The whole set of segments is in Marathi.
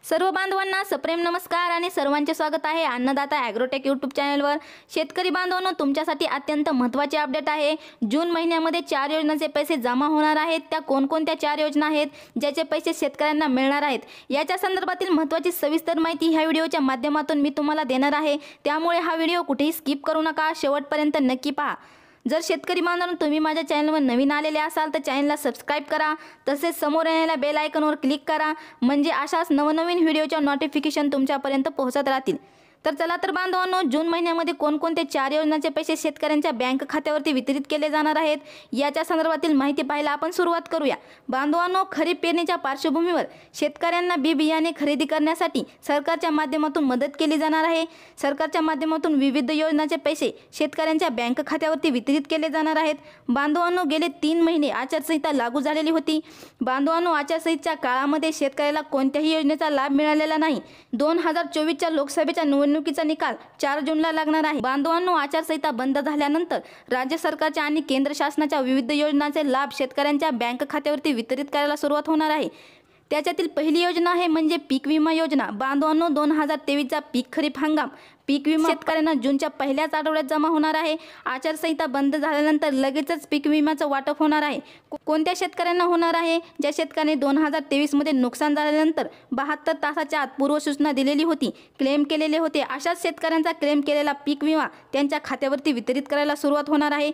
सर्व बांधवांना सप्रेम नमस्कार आणि सर्वांचे स्वागत आहे अन्नदाता ॲग्रोटेक यूट्यूब चॅनलवर। शेतकरी बांधवांनो, तुमच्यासाठी अत्यंत महत्त्वाचे अपडेट आहे। जून महिन्यामध्ये 4 योजनांचे पैसे जमा होणार आहेत। त्या कोणकोणत्या 4 योजना आहेत ज्याचे पैसे शेतकऱ्यांना मिळणार आहेत याच्या संदर्भातील महत्त्वाची सविस्तर माहिती ह्या व्हिडिओच्या माध्यमातून मी तुम्हाला देणार आहे। त्यामुळे हा व्हिडिओ कुठेही स्किप करू नका, शेवटपर्यंत नक्की पहा। जर शेतकरी बांधवांनो तुम्ही माझ्या चॅनलवर नवीन आलेले असाल तर चॅनलला सबस्क्राइब करा, तसेच समोर येणाऱ्या बेल आयकॉनवर क्लिक करा, म्हणजे अशाच नवनवीन व्हिडिओच्या नोटिफिकेशन तुमच्यापर्यंत पोहोचत राहतील। तर चला तर बांधवांनो, जून महिन्यामध्ये कोणकोणते 4 योजनांचे पैसे शेतकऱ्यांच्या बँक खात्यावरती वितरित केले जाणार आहेत याच्या संदर्भातील माहिती पाहायला आपण सुरुवात करूया। बांधवांनो, खरीप पेरणीच्या पार्श्वभूमीवर शेतकऱ्यांना बी बियाणे खरेदी करण्यासाठी सरकारच्या माध्यमातून मदत केली जाणार आहे। सरकारच्या माध्यमातून विविध योजनांचे पैसे शेतकऱ्यांच्या बँक खात्यावरती वितरित केले जाणार आहेत। बांधवांनो, गेले 3 महिने आचारसंहिता लागू झालेली होती। बांधवांनो, आचारसंहितेच्या काळामध्ये शेतकऱ्याला कोणत्याही योजनेचा लाभ मिळालेला नाही। 2024च्या लोकसभेच्या निवडणुकीचा निकाल 4 जूनला लागणार आहे। बांधवांनो, आचारसंहिता बंद झाल्यानंतर राज्य सरकारच्या आणि केंद्र शासनाच्या विविध योजनांचे लाभ शेतकऱ्यांच्या बँक खात्यावरती वितरित करायला सुरुवात होणार आहे। त्याच्यातील पहिली योजना आहे म्हणजे पीक विमा योजना। बांधवांनो, 2023चा पीक खरीप हंगाम पीक विमा शेतकऱ्यांना जूनच्या पहिल्याच आठवड्यात जमा होणार आहे। आचारसंहिता बंद झाल्यानंतर लगेचच पीक विम्याचं वाटप होणार आहे। कोणत्या शेतकऱ्यांना होणार आहे? ज्या शेतकऱ्यांनी 2023 मध्ये नुकसान झाल्यानंतर 72 तासाच्या आत पूर्वसूचना दिलेली होती, क्लेम केलेले होते, अशाच शेतकऱ्यांचा क्लेम केलेला पीक विमा त्यांच्या खात्यावरती वितरित करायला सुरुवात होणार आहे।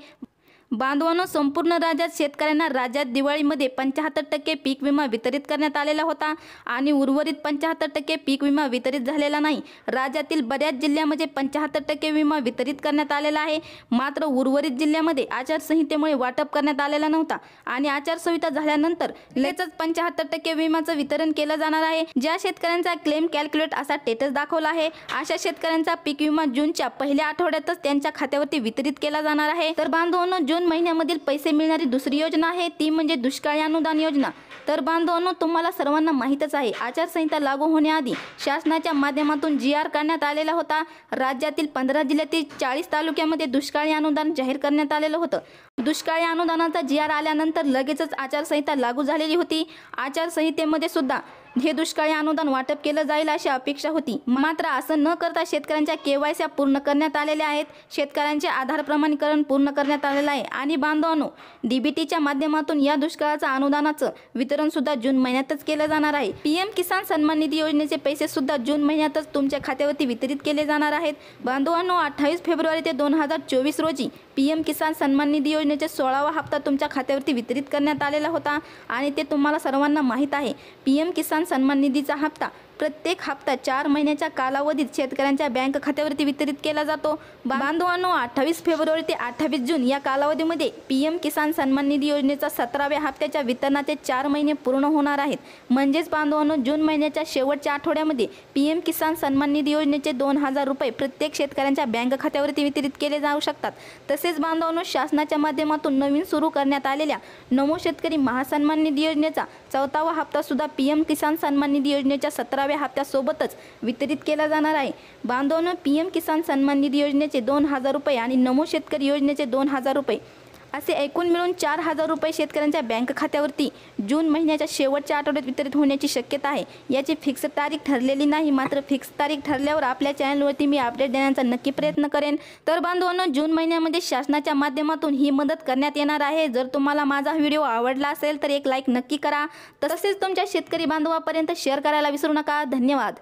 बांधवांनो, संपूर्ण राज्यात शेतकऱ्यांना राज्यात दिवाळीमध्ये 75% पीक विमा वितरित करण्यात आलेला होता आणि उर्वरित 75% पीक विमा वितरित झालेला नाही। राज्यातील बऱ्याच जिल्ह्यांमध्ये 75% विमा वितरित करण्यात आलेला आहे, मात्र उर्वरित जिल्ह्यामध्ये आचारसंहितेमुळे वाटप करण्यात आलेला नव्हता आणि आचारसंहिता झाल्यानंतर लगेचच 75% विम्याचं वितरण केलं जाणार आहे। ज्या शेतकऱ्यांचा क्लेम कॅल्क्युलेट असा स्टेटस दाखवला आहे अशा शेतकऱ्यांचा पीक विमा जूनच्या पहिल्या आठवड्यातच त्यांच्या खात्यावरती वितरित केला जाणार आहे। तर बांधवांनो, जून महिन्यामधील पैसे मिळणारी दुसरी योजना आहे ती म्हणजे दुष्काळी अनुदान योजना। तर बांधवांनो, तुम्हाला सर्वांना माहीतच आहे, आचारसंहिता लागू होण्याआधी शासनाच्या माध्यमातून GR काढण्यात आलेला होता। राज्यातील 15 जिल्ह्यातील 40 तालुक्यामध्ये दुष्काळी अनुदान जाहीर करण्यात आलेलं होतं। दुष्काळी अनुदानाचा GR आल्यानंतर लगेचच आचारसंहिता लागू झालेली होती। आचारसंहितेमध्ये सुद्धा हे दुष्काळी अनुदान वाटप केलं जाईल अशी अपेक्षा होती, मात्र असं न करता शेतकऱ्यांच्या KYC पूर्ण करण्यात आलेल्या आहेत। शेतकऱ्यांचे आधार प्रमाणीकरण पूर्ण करण्यात आलेलं आहे आणि बांधवांनो, DBTच्या माध्यमातून या दुष्काळाच्या अनुदानाचं वितरण सुद्धा जून महिन्यातच केलं जाणार आहे। PM किसान सन्मान निधी योजनेचे पैसे सुद्धा जून महिन्यातच तुमच्या खात्यावरती वितरित केले जाणार आहेत। बांधवांनो, 28 फेब्रुवारी ते 2024 रोजी PM किसान सन्मान निधी योजनेचे 16वा हप्ता तुमच्या खात्यावरती वितरित करण्यात आलेला होता आणि ते तुम्हाला सर्वांना माहीत आहे। PM किसान सन्मान निधीचा हप्ता प्रत्येक हप्ता 4 महिन्याच्या कालावधीत शेतकऱ्यांच्या बँक खात्यावरती वितरित केला जातो। बांधवांनो, 28 फेब्रुवारी ते 28 जून या कालावधीमध्ये PM किसान सन्मान निधी योजनेचा 17व्या हप्त्याच्या वितरणाचे 4 महिने पूर्ण होणार आहेत। म्हणजेच बांधवांनो, जून महिन्याच्या शेवटच्या आठवड्यामध्ये PM किसान सन्मान निधी योजनेचे 2000 रुपये प्रत्येक शेतकऱ्यांच्या बँक खात्यावरती वितरित केले जाऊ शकतात। तसेच बांधवांनो, शासनाच्या माध्यमातून नवीन सुरू करण्यात आलेल्या नमो शेतकरी महासन्मान निधी योजनेचा 4था हप्ता सुद्धा PM किसान सन्मान निधी योजनेच्या 17व्या हप्त्यासोबतच वितरित केला जाणार आहे। बांधवांनो, PM किसान सन्मान निधी योजनेचे 2000 रुपये आणि नमो शेतकरी योजनेचे 2000 रुपये असे एकूण मिळून 4000 रुपये शेतकऱ्यांच्या बँक खात्यावरती जून महिन्याच्या शेवटच्या आठवड्यात वितरित होण्याची शक्यता आहे। याची फिक्स तारीख ठरलेली नाही, मात्र फिक्स तारीख ठरल्यावर आपल्या चॅनलवरती मी अपडेट देण्याचा नक्की प्रयत्न करेन। तर बांधवांनो, जून महिन्यामध्ये शासनाच्या माध्यमातून ही मदत करण्यात येणार आहे। जर तुम्हाला माझा व्हिडिओ आवडला असेल तर एक लाईक नक्की करा, तसेच तुमच्या शेतकरी बांधवांपर्यंत शेअर करायला विसरू नका। धन्यवाद।